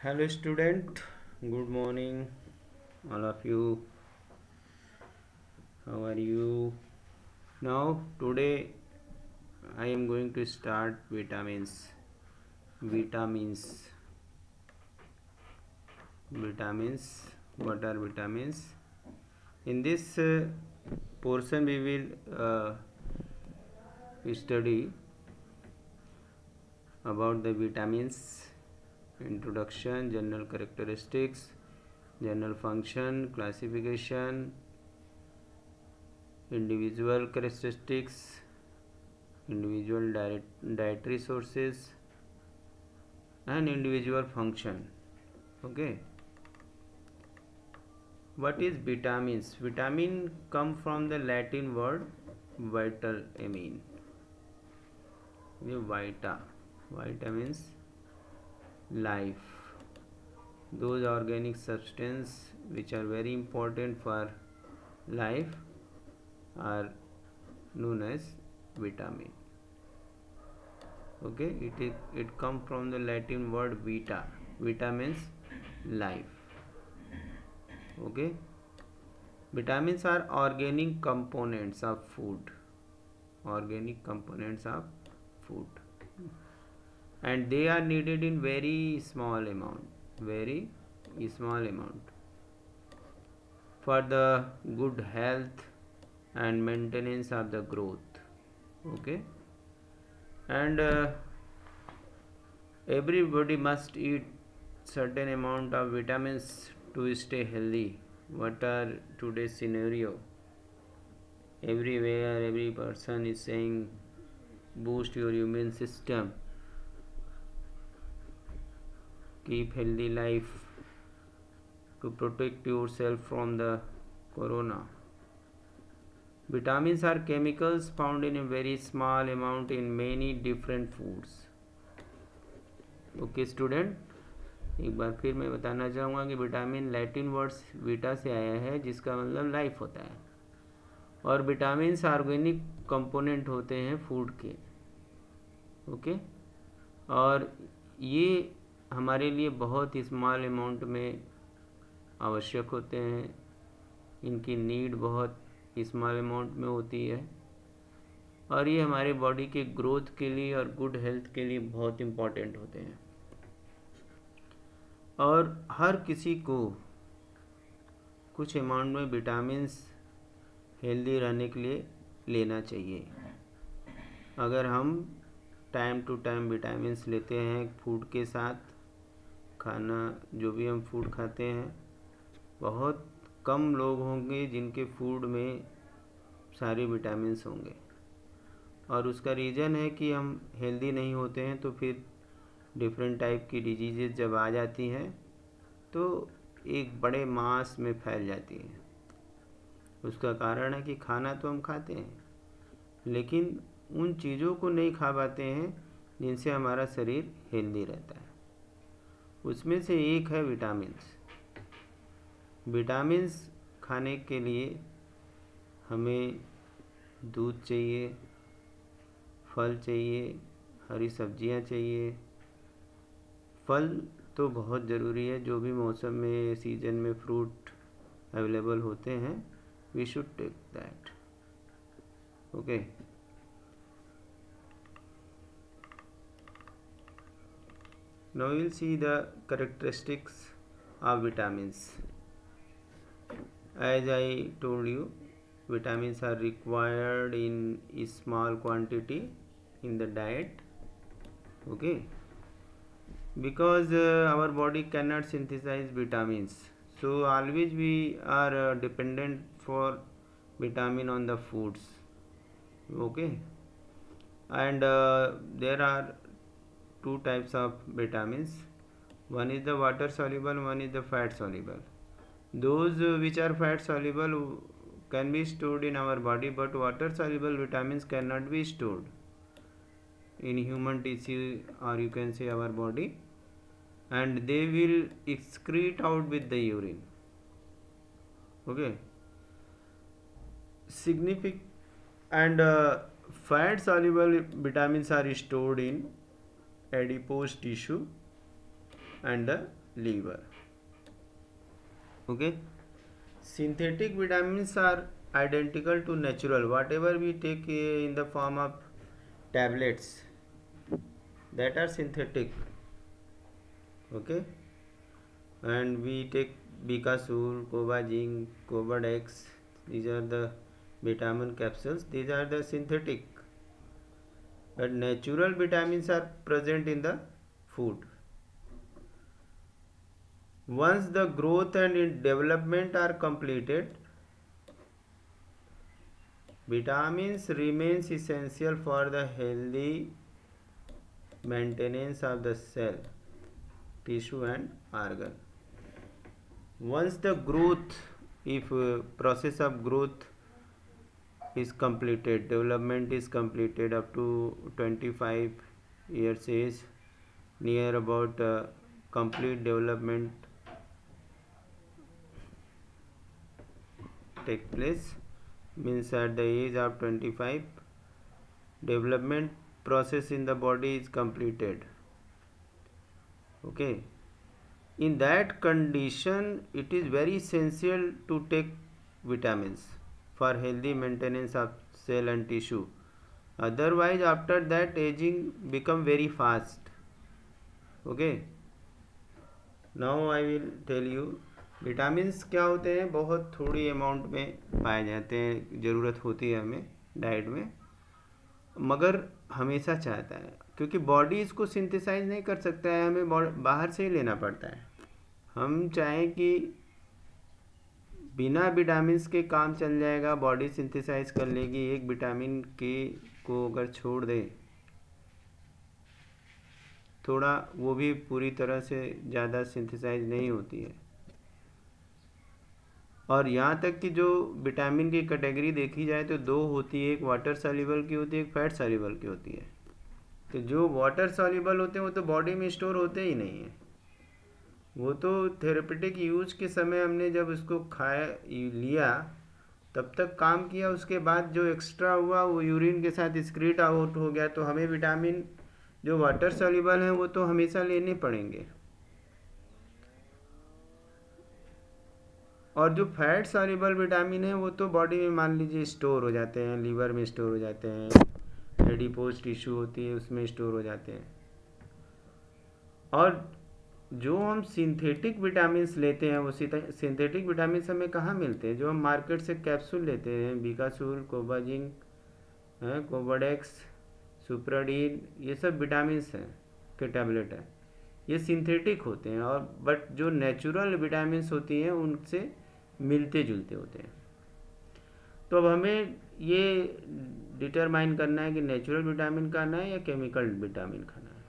Hello student, good morning all of you. How are you? Now today I am going to start vitamins. Vitamins. Vitamins. What are vitamins? In this portion we will study about the vitamins, introduction, general characteristics, general function, classification, individual characteristics, individual dietary sources, and individual function. Okay, what is vitamins? Vitamin come from the Latin word vital amine. Vita means life. Those organic substance which are very important for life are known as vitamin. Okay, it come from the Latin word vita. Vita means life. Okay, vitamins are organic components of food. Organic components of food, and they are needed in very small amount. Very small amount for the good health and maintenance of the growth. Okay, and everybody must eat certain amount of vitamins to stay healthy. What are today's scenario? Everywhere every person is saying boost your immune system, keep healthy life to protect yourself from the corona. Vitamins are chemicals found in a very small amount in many different foods. Okay student, एक बार फिर मैं बताना चाहूँगा कि vitamin Latin words Vita से आया है, जिसका मतलब लाइफ होता है, और विटामिन्स ऑर्गेनिक कंपोनेंट होते हैं फूड के. ओके, और ये हमारे लिए बहुत स्मॉल अमाउंट में आवश्यक होते हैं. इनकी नीड बहुत स्मॉल अमाउंट में होती है, और ये हमारे बॉडी के ग्रोथ के लिए और गुड हेल्थ के लिए बहुत इम्पॉर्टेंट होते हैं. और हर किसी को कुछ अमाउंट में विटामिन्स हेल्दी रहने के लिए लेना चाहिए. अगर हम टाइम टू टाइम विटामिन्स लेते हैं फूड के साथ, खाना जो भी हम फूड खाते हैं, बहुत कम लोग होंगे जिनके फूड में सारे विटामिन्स होंगे. और उसका रीज़न है कि हम हेल्दी नहीं होते हैं, तो फिर डिफरेंट टाइप की डिजीज़ जब आ जाती हैं तो एक बड़े मास में फैल जाती है. उसका कारण है कि खाना तो हम खाते हैं, लेकिन उन चीज़ों को नहीं खा पाते हैं जिनसे हमारा शरीर हेल्दी रहता है. उसमें से एक है विटामिन्स. विटामिन्स खाने के लिए हमें दूध चाहिए, फल चाहिए, हरी सब्जियां चाहिए. फल तो बहुत ज़रूरी है. जो भी मौसम में सीज़न में फ्रूट अवेलेबल होते हैं, we should take that. Okay, now we will see the characteristics of vitamins. As I told you, vitamins are required in a small quantity in the diet. Okay, because our body cannot synthesize vitamins, so always we are dependent for vitamin on the foods. Okay, and there are two types of vitamins. One is the water soluble, one is the fat soluble. Those which are fat soluble can be stored in our body, but water soluble vitamins cannot be stored in human tissue, or you can say our body, and they will excrete out with the urine. Okay, significant. And fat soluble vitamins are stored in adipose tissue and the liver. Okay, synthetic vitamins are identical to natural. Whatever we take in the form of tablets, that are synthetic. Okay, and we take Bicasur, Cobazing, Cobadex. These are the vitamin capsules. These are the synthetic. But natural vitamins are present in the food. Once the growth and development are completed, vitamins remains essential for the healthy maintenance of the cell, tissue and organ. Once the growth, if process of growth is completed, development is completed up to 25 years age, near about complete development take place, means at the age of 25 development process in the body is completed. Okay, in that condition it is very essential to take vitamins for healthy maintenance of cell and tissue. Otherwise after that aging become very fast. Okay, now I will tell you vitamins क्या होते हैं, बहुत थोड़ी amount में पाए जाते हैं, ज़रूरत होती है हमें डाइट में, मगर हमेशा चाहता है, क्योंकि बॉडी इसको सिंथेसाइज नहीं कर सकता है, हमें बाहर से ही लेना पड़ता है. हम चाहें कि बिना विटामिन्स के काम चल जाएगा, बॉडी सिंथेसाइज कर लेगी, एक विटामिन के को अगर छोड़ दे थोड़ा, वो भी पूरी तरह से ज़्यादा सिंथेसाइज नहीं होती है. और यहाँ तक कि जो विटामिन की कैटेगरी देखी जाए तो दो होती है, एक वाटर सॉल्युबल की होती है, एक फैट सॉल्युबल की होती है. तो जो वाटर सॉल्युबल होते हैं वो तो बॉडी में स्टोर होते ही नहीं है, वो तो थेरेपेटिक यूज के समय हमने जब उसको खाया लिया तब तक काम किया, उसके बाद जो एक्स्ट्रा हुआ वो यूरिन के साथ एक्सक्रीट आउट हो गया. तो हमें विटामिन जो वाटर सॉल्युबल हैं वो तो हमेशा लेने पड़ेंगे, और जो फैट सॉल्युबल विटामिन है वो तो बॉडी में मान लीजिए स्टोर हो जाते हैं, लीवर में स्टोर हो जाते हैं, एडिपोज टिश्यू होती है उसमें स्टोर हो जाते हैं. और जो हम सिंथेटिक विटामिन्स लेते हैं वो सिंथेटिक विटामिन्स हमें कहाँ मिलते हैं, जो हम मार्केट से कैप्सूल लेते हैं, बीकासूर, कोबाजिंग, कोबाडेक्स, सुप्राडीन, ये सब विटामिन्स हैं के टैबलेट है, ये सिंथेटिक होते हैं. और बट जो नेचुरल विटामिन्स होती हैं उनसे मिलते जुलते होते हैं. तो अब हमें ये डिटरमाइन करना है कि नेचुरल विटामिन खाना है या केमिकल विटामिन खाना है.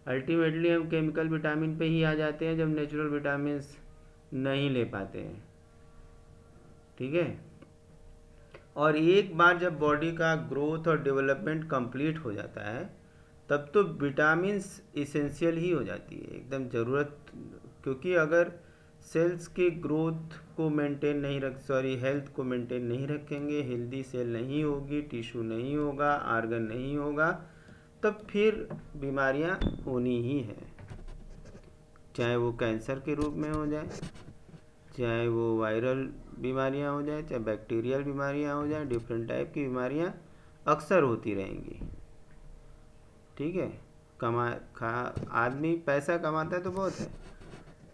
अल्टीमेटली हम केमिकल विटामिन पे ही आ जाते हैं जब नेचुरल विटामिन्स नहीं ले पाते हैं. ठीक है, और एक बार जब बॉडी का ग्रोथ और डेवलपमेंट कंप्लीट हो जाता है तब तो विटामिन्स इसेंशियल ही हो जाती है, एकदम ज़रूरत. क्योंकि अगर सेल्स के ग्रोथ को मेंटेन नहीं हेल्थ को मेंटेन नहीं रखेंगे, हेल्दी सेल नहीं होगी, टिश्यू नहीं होगा, आर्गन नहीं होगा, तब फिर बीमारियां होनी ही है. चाहे वो कैंसर के रूप में हो जाए, चाहे वो वायरल बीमारियां हो जाए, चाहे बैक्टीरियल बीमारियां हो जाए, डिफरेंट टाइप की बीमारियां अक्सर होती रहेंगी. ठीक है, आदमी पैसा कमाता है तो बहुत है,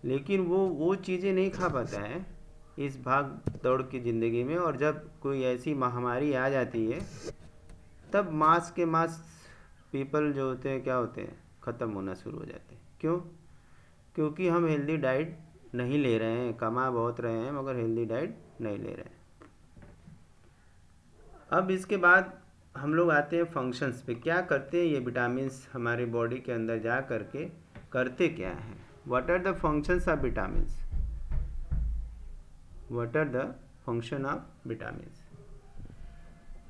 लेकिन वो चीज़ें नहीं खा पाता है इस भाग दौड़ की ज़िंदगी में. और जब कोई ऐसी महामारी आ जाती है तब मास पीपल जो होते हैं क्या होते हैं, ख़त्म होना शुरू हो जाते हैं. क्यों? क्योंकि हम हेल्दी डाइट नहीं ले रहे हैं, कमा बहुत रहे हैं मगर हेल्दी डाइट नहीं ले रहे हैं. अब इसके बाद हम लोग आते हैं फंक्शंस पे. क्या करते हैं ये विटामिन्स हमारे बॉडी के अंदर जा करके करते क्या हैं? What are the functions of vitamins? What are the function of vitamins?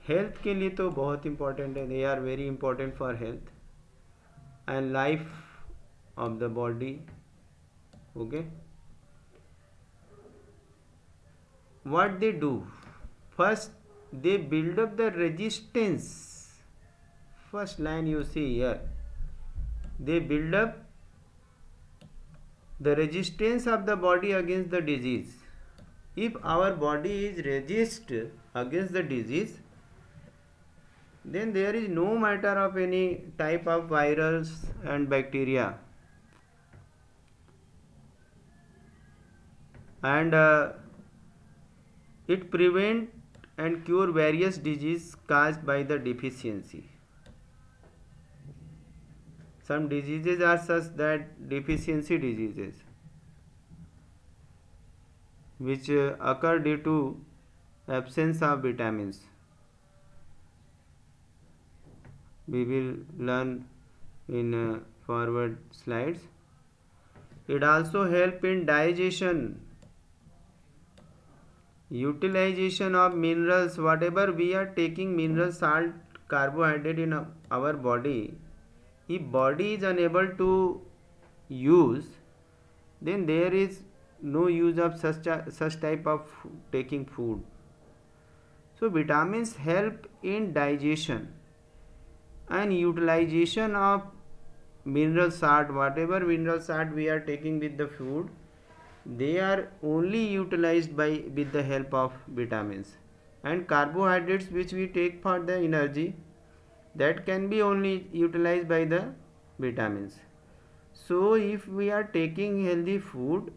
Health के लिए तो बहुत इंपॉर्टेंट है, they are very important for health and life of the body. Okay, what they do? First they build up the resistance. First line you see here, they build up The resistance of the body against the disease. If our body is resist against the disease, then there is no matter of any type of virus and bacteria, and it prevent and cure various diseases caused by the deficiency. Some diseases are such that deficiency diseases which occur due to absence of vitamins. We will learn in forward slides. It also help in digestion, utilization of minerals. Whatever we are taking, mineral, salt, carbohydrate in our body, if body is unable to use, then there is no use of such type of taking food. So vitamins help in digestion and utilization of mineral salt. Whatever mineral salt we are taking with the food, they are only utilized with the help of vitamins. And carbohydrates which we take for the energy, that can be only utilized by the vitamins. So if we are taking healthy food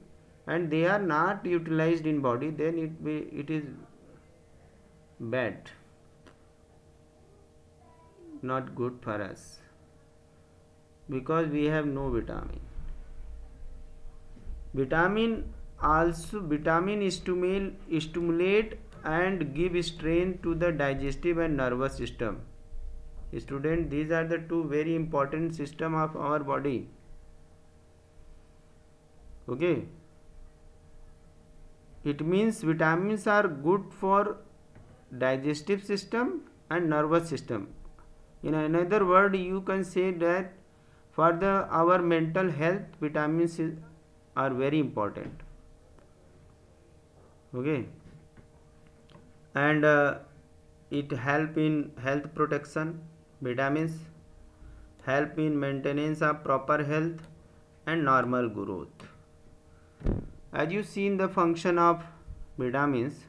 and they are not utilized in body, then it is bad, not good for us, because we have no vitamin. Vitamin stimulate and give strength to the digestive and nervous system. Student, these are the two very important system of our body. Okay, it means vitamins are good for digestive system and nervous system. In another word, you can say that for our mental health, vitamins are very important. Okay, and it help in health protection. Vitamins help in maintenance of proper health and normal growth. As you seen the function of vitamins,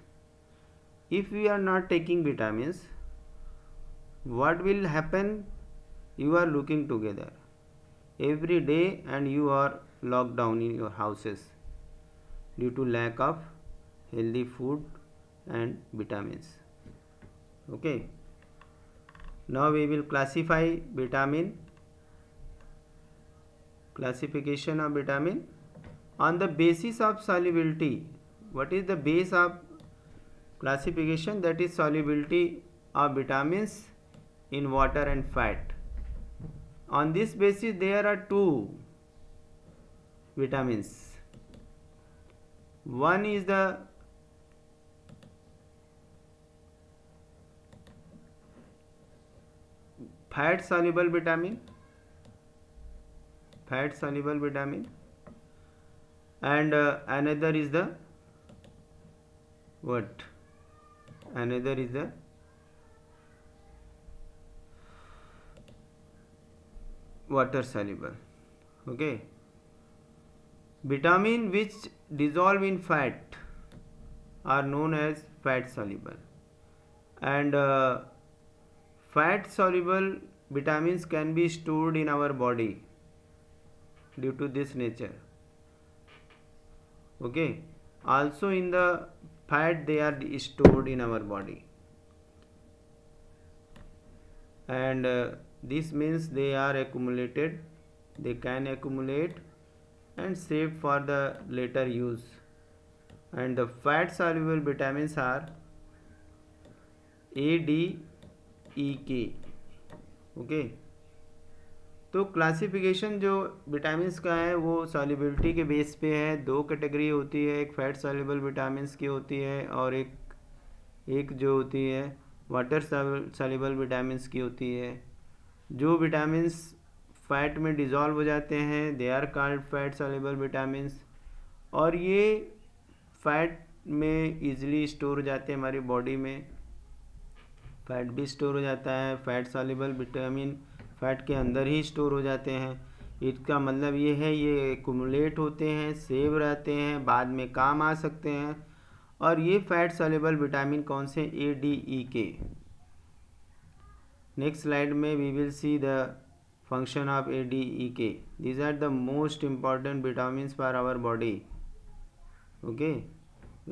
if we are not taking vitamins, what will happen? You are looking together every day and you are locked down in your houses due to lack of healthy food and vitamins. Okay, now we will classify vitamin. Classification of vitamin on the basis of solubility. What is the base of classification? That is solubility of vitamins in water and fat. On this basis there are two vitamins. One is the fat soluble vitamin, and another is the what? Another is the water soluble. Okay, vitamin which dissolve in fat are known as fat soluble, and fat soluble vitamins can be stored in our body due to this nature. Okay, also in the fat they are stored in our body, and this means they are accumulated, they can accumulate and saved for the later use. And the fat soluble vitamins are A, D, E, K. Okay, तो classification जो vitamins का है वो solubility के base पे है. दो category होती है, एक फैट सॉल्युबल विटामिन्स की होती है और एक जो होती है वाटर सॉल्युबल विटामिन्स की होती है. जो विटामिन्स फैट में डिज़ोल्व हो जाते हैं they are called fat soluble vitamins, और ये फैट में इजीली स्टोर हो जाते हैं हमारी बॉडी में. फैट भी स्टोर हो जाता है, फैट सॉल्युबल विटामिन फैट के अंदर ही स्टोर हो जाते हैं. इसका मतलब ये है ये एक्यूमुलेट होते हैं, सेव रहते हैं, बाद में काम आ सकते हैं। और ये फैट सॉल्युबल विटामिन कौन से? ए, D, E K. Next slide में we will see the function of A, D, E, K. These are the most important vitamins for our body. Okay,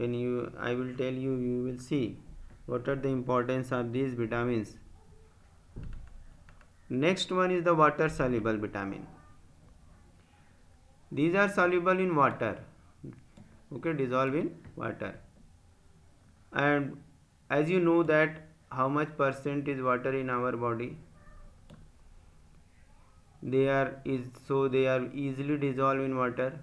when I will tell you, you will see what are the importance of these vitamins. Next one is the water soluble vitamin. These are soluble in water. Okay, dissolve in water. And as you know that how much percent is water in our body? They are easily dissolved in water,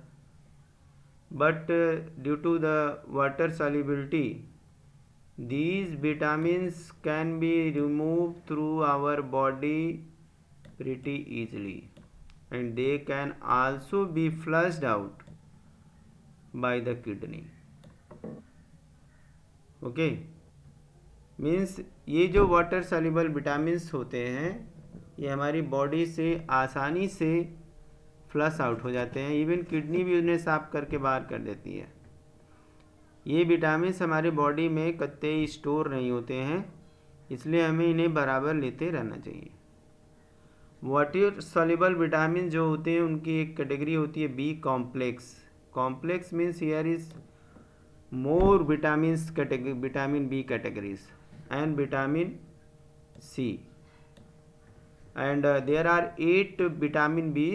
but due to the water solubility, these vitamins can be removed through our body pretty easily, and they can also be flushed out by the kidney. Okay, means ये जो water soluble vitamins होते हैं ये हमारी body से आसानी से flush out हो जाते हैं, इवन किडनी भी उन्हें साफ करके बाहर कर देती है। ये विटामिन्स हमारे बॉडी में कतई स्टोर नहीं होते हैं, इसलिए हमें इन्हें बराबर लेते रहना चाहिए। वाटर सॉल्युबल विटामिन जो होते हैं उनकी एक कैटेगरी होती है B complex. Complex means here is more vitamins category, vitamin B categories and vitamin C, and there are 8 vitamin B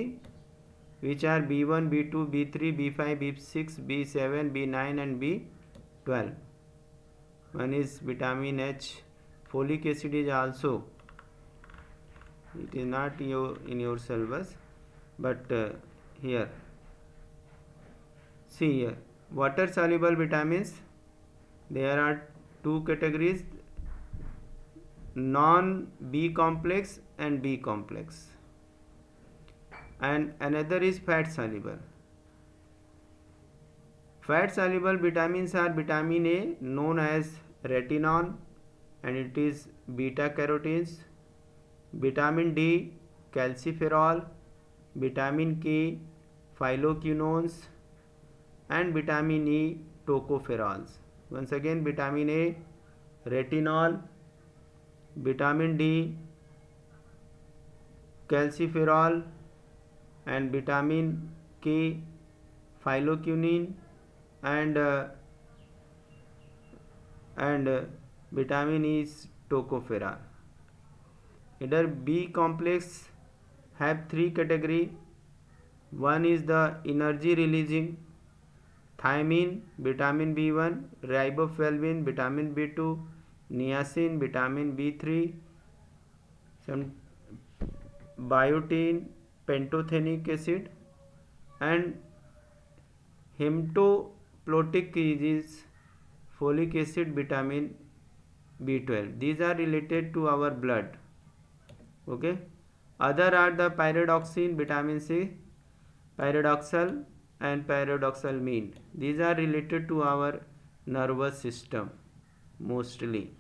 which are B1, B2, B3, B5, B6, B7, B9 and B12. One is vitamin H. Folic acid is also, it is not in your syllabus, but here see here water soluble vitamins, there are two categories, non B complex and B complex, and another is fat soluble. Fat soluble vitamins are vitamin A known as retinol and it is beta carotenes, vitamin D calciferol, vitamin K phyloquinones and vitamin E tocopherols. Once again, vitamin A retinol, vitamin D calciferol and vitamin K phyloquinone and vitamin E is tocopherol. Either B complex have three category. One is the energy releasing, thiamine, vitamin B1, riboflavin, vitamin B2, niacin, vitamin B3, some biotin, pantothenic acid, and hematopoietic is folic acid, vitamin B12. These are related to our blood. Okay, other are the pyridoxine, vitamin C, pyridoxal and pyridoxalamine. These are related to our nervous system mostly.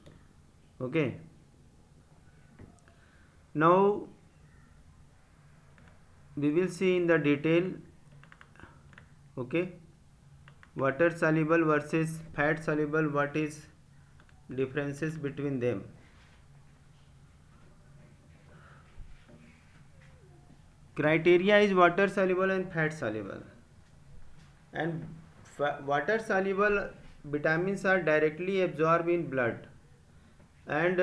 Okay, now we will see in the detail. Okay, water soluble versus fat soluble, what is differences between them. Criteria is water soluble and fat soluble, and water soluble vitamins are directly absorbed in blood, and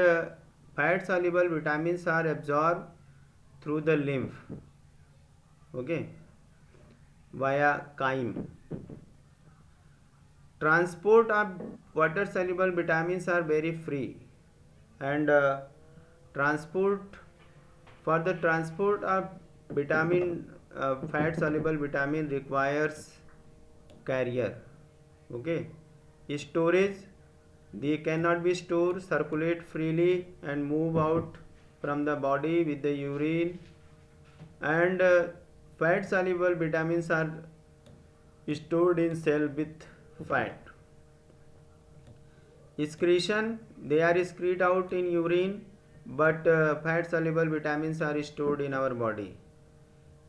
fat soluble vitamins are absorbed through the lymph. Okay, via chyme. Transport of water soluble vitamins are very free, and for the transport of vitamin fat soluble vitamin requires carrier. Okay, storage, they cannot be stored, circulate freely and move out from the body with the urine, and fat soluble vitamins are stored in cell with fat. Excretion, they are excreted out in urine, but fat soluble vitamins are stored in our body.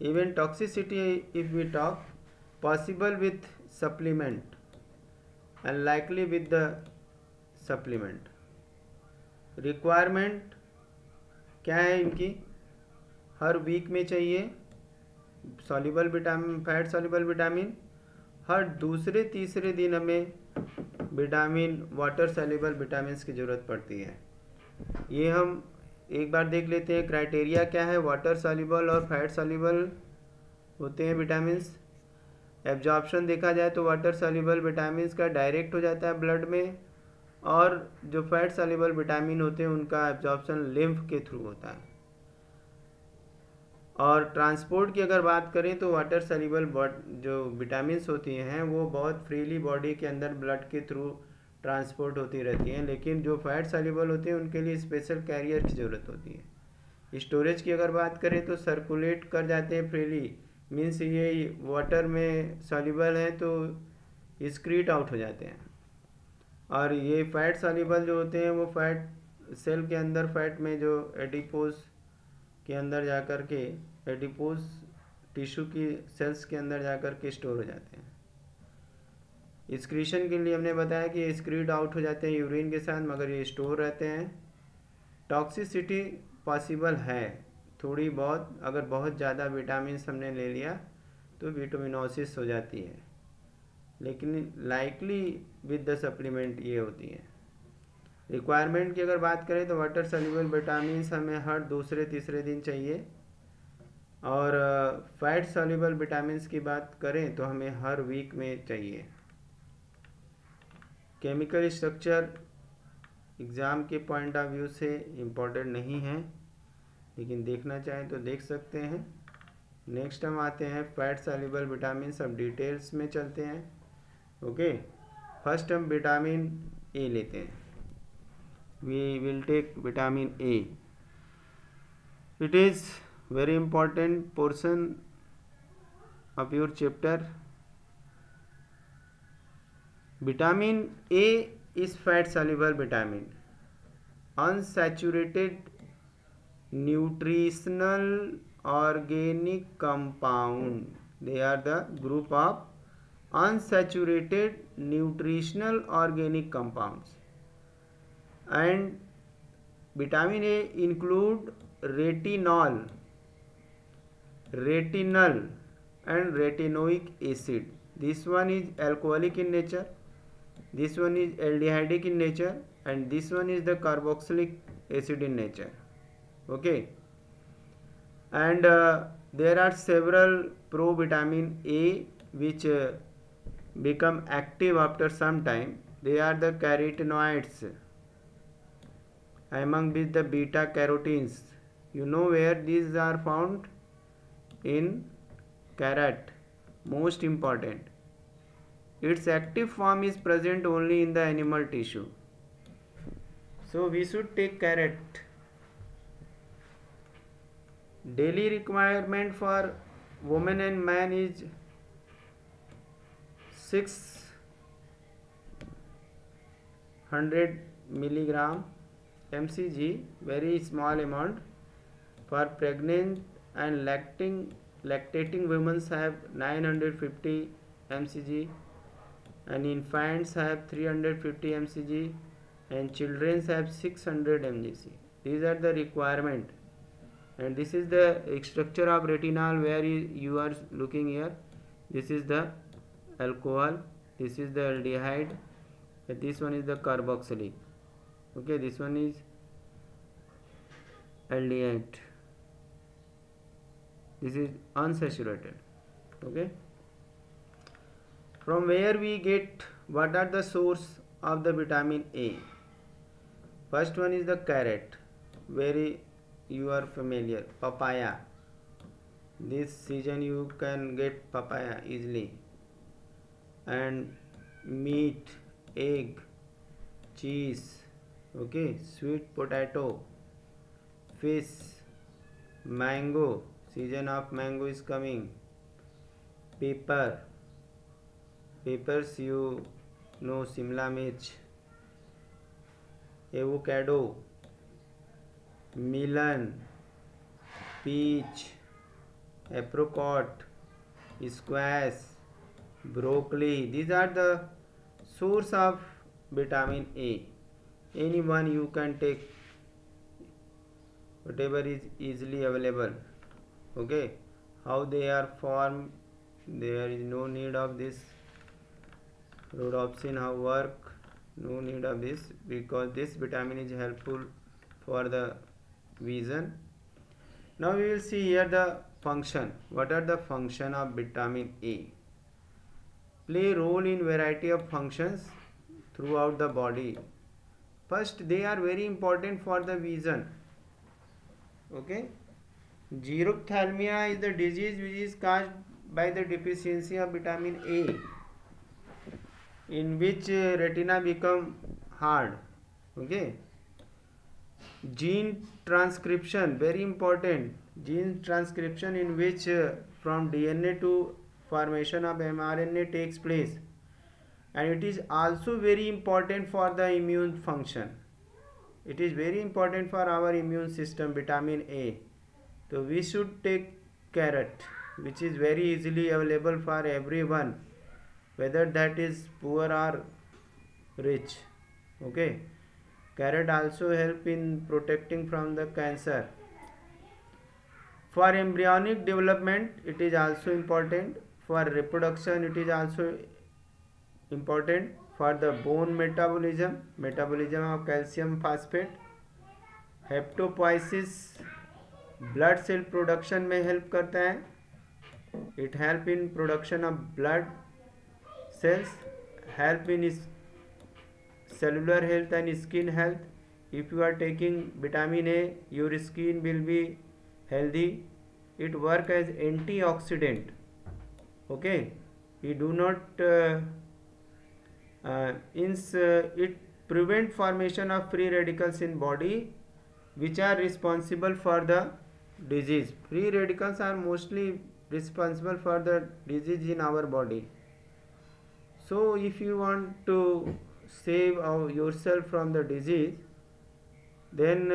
Even toxicity, if we talk, possible with supplement and likely with the supplement. Requirement क्या है इनकी? हर week में चाहिए soluble vitamin, fat soluble vitamin. हर दूसरे तीसरे दिन हमें विटामिन, वाटर सॉल्युबल विटामिन्स की ज़रूरत पड़ती है। ये हम एक बार देख लेते हैं क्राइटेरिया क्या है। वाटर सॉल्युबल और फैट सॉल्युबल होते हैं विटामिन्स। एब्जॉर्प्शन देखा जाए तो वाटर सॉल्युबल विटामिन्स का डायरेक्ट हो जाता है ब्लड में, और जो फैट सॉल्युबल विटामिन होते हैं उनका एब्जॉर्प्शन लिम्फ के थ्रू होता है। और ट्रांसपोर्ट की अगर बात करें तो वाटर सॉल्युबल जो विटामिन्स होती हैं वो बहुत फ्रीली बॉडी के अंदर ब्लड के थ्रू ट्रांसपोर्ट होती रहती हैं, लेकिन जो फैट सॉल्युबल होते हैं उनके लिए स्पेशल कैरियर की ज़रूरत होती है। स्टोरेज की अगर बात करें तो सर्कुलेट कर जाते हैं फ्रीली, मीन्स ये वाटर में सॉल्युबल है तो एक्सक्रीट आउट हो जाते हैं। और ये फैट सॉल्युबल जो होते हैं वो फैट सेल के अंदर, फैट में जो एडिपोज के अंदर जाकर के, एडिपोज टिश्यू की सेल्स के अंदर जाकर के स्टोर हो जाते हैं। एक्सक्रीशन के लिए हमने बताया कि एक्सक्रीट आउट हो जाते हैं यूरिन के साथ, मगर ये स्टोर रहते हैं। टॉक्सिसिटी पॉसिबल है थोड़ी बहुत, अगर बहुत ज़्यादा विटामिन हमने ले लिया तो विटामिनोसिस हो जाती है, लेकिन लाइकली विद द सप्लीमेंट ये होती है। रिक्वायरमेंट की अगर बात करें तो वाटर सॉल्युबल विटामिन हमें हर दूसरे तीसरे दिन चाहिए, और फैट सॉल्युबल विटामिन की बात करें तो हमें हर वीक में चाहिए। केमिकल स्ट्रक्चर एग्ज़ाम के पॉइंट ऑफ व्यू से इम्पोर्टेंट नहीं है, लेकिन देखना चाहें तो देख सकते हैं। नेक्स्ट हम आते हैं फैट सॉल्युबल विटामिन, सब डिटेल्स में चलते हैं। ओके, फर्स्ट हम विटामिन ए लेते हैं। We will take vitamin A. It is very important portion of your chapter. Vitamin A is fat soluble vitamin, unsaturated nutritional organic compound. They are the group of unsaturated nutritional organic compounds. And vitamin A include retinol and retinoic acid. This one is alcoholic in nature, this one is aldehydic in nature, and this one is the carboxylic acid in nature. Okay, and there are several provitamin A which become active after some time. They are the carotenoids, among which the beta carotenes. You know where these are found? In carrot, most important. Its active form is present only in the animal tissue, so we should take carrot. Daily requirement for woman and man is 600 milligram mcg, very small amount. For pregnant and lactating women have 950 mcg, and infants have 350 mcg, and children have 600 mcg. These are the requirement, and this is the structure of retinol where you are looking here. This is the alcohol, this is the aldehyde, and this one is the carboxylic. Okay, this one is aldehyde, this is unsaturated. Okay, from where we get, what are the source of the vitamin A? First one is the carrot, very you are familiar. Papaya, this season you can get papaya easily. And meat, egg, cheese, okay, sweet potato, fish, mango, season of mango is coming. Peppers you know, Simla mirch, avocado, melon, peach, apricot, squash, broccoli. These are the source of vitamin A. Anyone you can take, whatever is easily available. Okay, how they are formed, there is no need of this rhodopsin how work, no need of this, because this vitamin is helpful for the vision. Now we will see here the function. What are the function of vitamin A? Play role in variety of functions throughout the body. First, they are very important for the vision. Okay, xerophthalmia is the disease which is caused by the deficiency of vitamin A, in which retina become hard. Okay, gene transcription, very important. Gene transcription, in which from DNA to formation of mRNA takes place, and it is also very important for the immune function. It is very important for our immune system, vitamin A. So we should take carrot, which is very easily available for everyone, whether that is poor or rich. Okay, carrot also help in protecting from the cancer. For embryonic development, it is also important. For reproduction, it is also important. For the bone metabolism of calcium phosphate, haematopoiesis blood cell production में help करता है. It help in production of blood cells, help in cellular health and skin health. If you are taking vitamin A, your skin will be healthy. It work as antioxidant. Okay, we do not it prevent formation of free radicals in body, which are responsible for the disease. Free radicals are mostly responsible for the disease in our body. So if you want to save yourself from the disease, then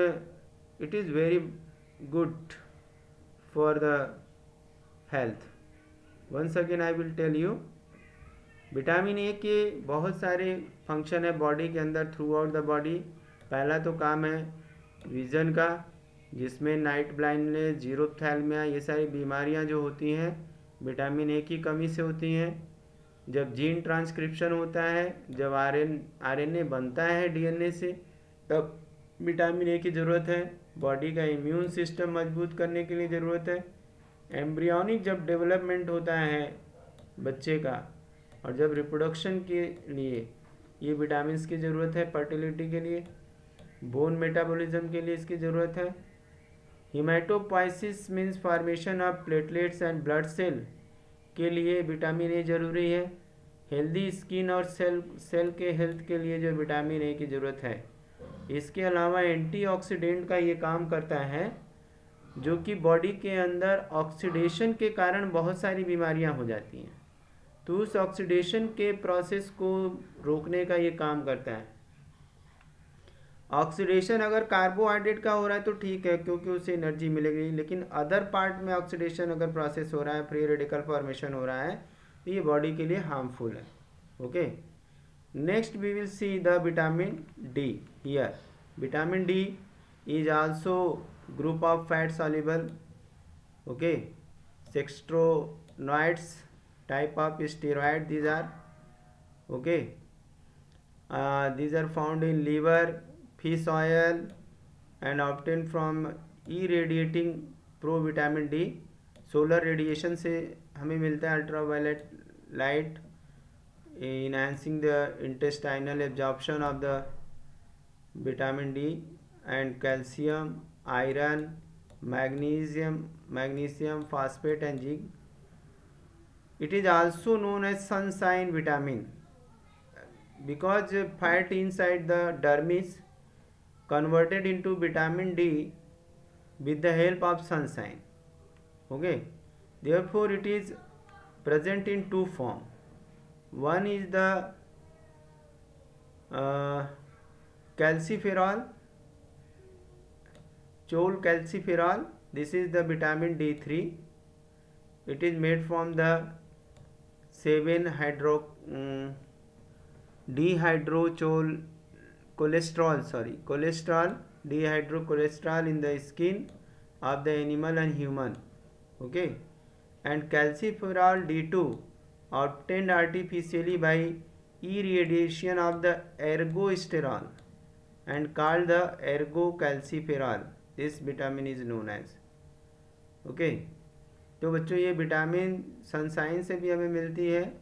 it is very good for the health. Once again I will tell you, vitamin A के बहुत सारे function है body के अंदर, through out the body. पहला तो काम है विज़न का, जिसमें नाइट ब्लाइंडनेस, जीरोप्थैल्मिया, ये सारी बीमारियां जो होती हैं विटामिन ए की कमी से होती हैं. जब जीन ट्रांसक्रिप्शन होता है, जब आरएनए बनता है डीएनए से, तब विटामिन ए की ज़रूरत है. बॉडी का इम्यून सिस्टम मजबूत करने के लिए ज़रूरत है. एम्ब्रियोनिक जब डेवलपमेंट होता है बच्चे का, और जब रिप्रोडक्शन के लिए ये विटामिन्स की ज़रूरत है. फर्टिलिटी के लिए, बोन मेटाबॉलिज्म के लिए इसकी ज़रूरत है. Haematopoiesis means formation of platelets and blood cell के लिए विटामिन ए ज़रूरी है. हेल्दी स्किन और सेल के हेल्थ के लिए जो विटामिन ए की ज़रूरत है. इसके अलावा एंटीऑक्सीडेंट का ये काम करता है, जो कि बॉडी के अंदर ऑक्सीडेशन के कारण बहुत सारी बीमारियां हो जाती हैं. तो उस ऑक्सीडेशन के प्रोसेस को रोकने का ये काम करता है. ऑक्सीडेशन अगर कार्बोहाइड्रेट का हो रहा है तो ठीक है, क्योंकि उससे एनर्जी मिलेगी. लेकिन अदर पार्ट में ऑक्सीडेशन अगर प्रोसेस हो रहा है, फ्री रेडिकल फॉर्मेशन हो रहा है, तो ये बॉडी के लिए हार्मफुल है. Okay, next we will see the vitamin D here. Vitamin D is also group of fat soluble. Okay, secosteroids type of steroid these are. Okay, these are found in liver, fish oil and obtained from irradiating provitamin D. Solar radiation से हमें मिलता है ultraviolet light, enhancing the intestinal absorption of the vitamin D. And calcium, iron, magnesium, phosphate and zinc. It is also known as sunshine vitamin because fat inside the dermis converted into vitamin D with the help of sunshine. Okay, therefore it is present in two form. One is the calciferol, cholecalciferol. This is the vitamin D3. It is made from the 7 dihydrochol cholesterol dihydrocholesterol in the skin of the animal and human. Okay, and calciferol D2 obtained artificially by irradiation of the ergosterol and called the ergocalciferol. This vitamin is known as. Okay, तो बच्चों ये vitamin sunshine से भी हमें मिलती है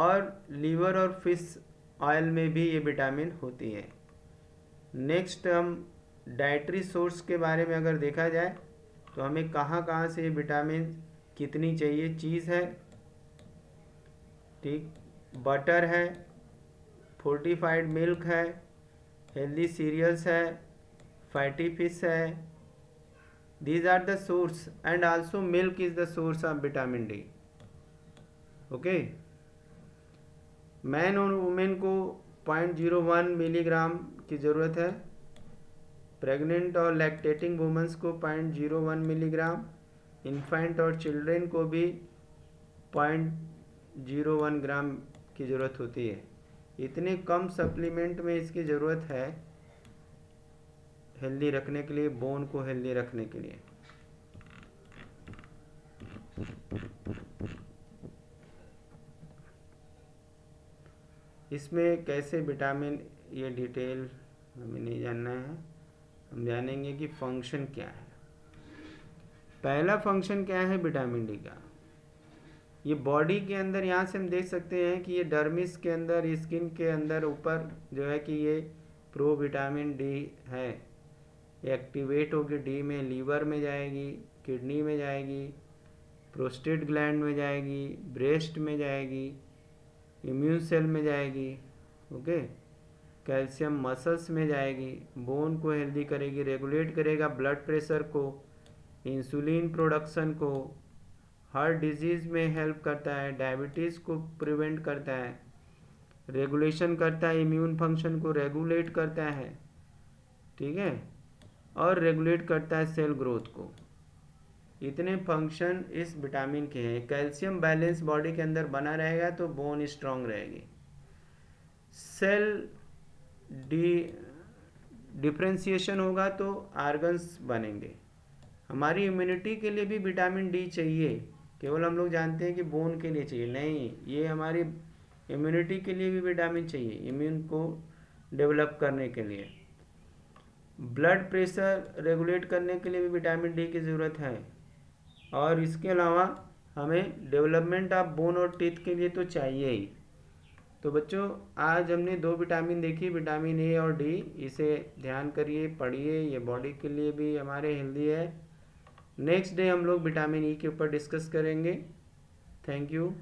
और liver और फिश ऑयल में भी ये विटामिन होती है। नेक्स्ट हम डाइटरी सोर्स के बारे में अगर देखा जाए तो हमें कहाँ कहाँ से ये विटामिन कितनी चाहिए। चीज़ है, ठीक, बटर है, फोर्टिफाइड मिल्क है, हेल्दी सीरियल्स है, फैटी फिश है। These are the source and also milk is the source of vitamin D. Okay. Man और वुमेन को 0.01 मिलीग्राम की ज़रूरत है। प्रेग्नेंट और लैक्टेटिंग वुमेंस को 0.01 मिलीग्राम, इन्फेंट और चिल्ड्रेन को भी 0.01 ग्राम की ज़रूरत होती है। इतने कम सप्लीमेंट में इसकी ज़रूरत है हेल्दी रखने के लिए, बोन को हेल्दी रखने के लिए। इसमें कैसे विटामिन, ये डिटेल हमें नहीं जानना है, हम जानेंगे कि फंक्शन क्या है। पहला फंक्शन क्या है विटामिन डी का, ये बॉडी के अंदर, यहाँ से हम देख सकते हैं कि ये डर्मिस के अंदर, स्किन के अंदर ऊपर जो है कि ये प्रो विटामिन डी है, एक्टिवेट होगी डी में, लीवर में जाएगी, किडनी में जाएगी, प्रोस्टेट ग्लैंड में जाएगी, ब्रेस्ट में जाएगी, इम्यून सेल में जाएगी। ओके, कैल्शियम मसल्स में जाएगी, बोन को हेल्दी करेगी, रेगुलेट करेगा ब्लड प्रेशर को, इंसुलिन प्रोडक्शन को, हार्ट डिजीज़ में हेल्प करता है, डायबिटीज़ को प्रिवेंट करता है, रेगुलेशन करता है, इम्यून फंक्शन को रेगुलेट करता है, ठीक है, और रेगुलेट करता है सेल ग्रोथ को। इतने फंक्शन इस विटामिन के हैं। कैल्शियम बैलेंस बॉडी के अंदर बना रहेगा तो बोन स्ट्रांग रहेगी, सेल डिफ्रेंशिएशन होगा तो ऑर्गन्स बनेंगे। हमारी इम्यूनिटी के लिए भी विटामिन डी चाहिए, केवल हम लोग जानते हैं कि बोन के लिए चाहिए, नहीं, ये हमारी इम्यूनिटी के लिए भी विटामिन चाहिए, इम्यून को डेवलप करने के लिए। ब्लड प्रेशर रेगुलेट करने के लिए भी विटामिन डी की ज़रूरत है, और इसके अलावा हमें डेवलपमेंट ऑफ बोन और टीथ के लिए तो चाहिए ही। तो बच्चों आज हमने 2 विटामिन देखी, विटामिन ए और डी, इसे ध्यान करिए, पढ़िए, ये बॉडी के लिए भी हमारे हेल्दी है। नेक्स्ट डे हम लोग विटामिन ई के ऊपर डिस्कस करेंगे। Thank you.